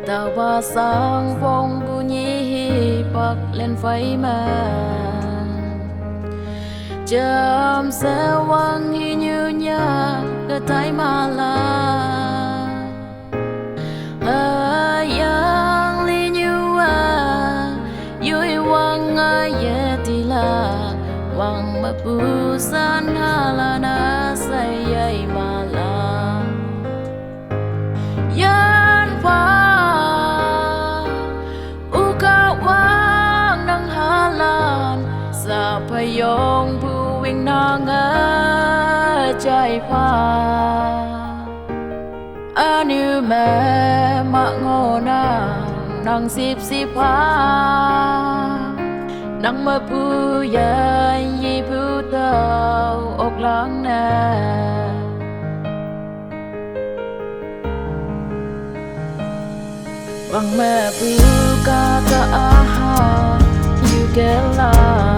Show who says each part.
Speaker 1: ta ba sang phong gu nhi bạc lên phái mà chạm sẽ vang như nhà cái thái mà là yang li như vui vang ai thì là vang mà bu san là na say ai mà là yan pha u ka wang nang halan sa payong buwing nangใจพาanu me mak ngona nang sip pa nang ma pu ya yi pu tao ok lang na bang me pu ka aha you get la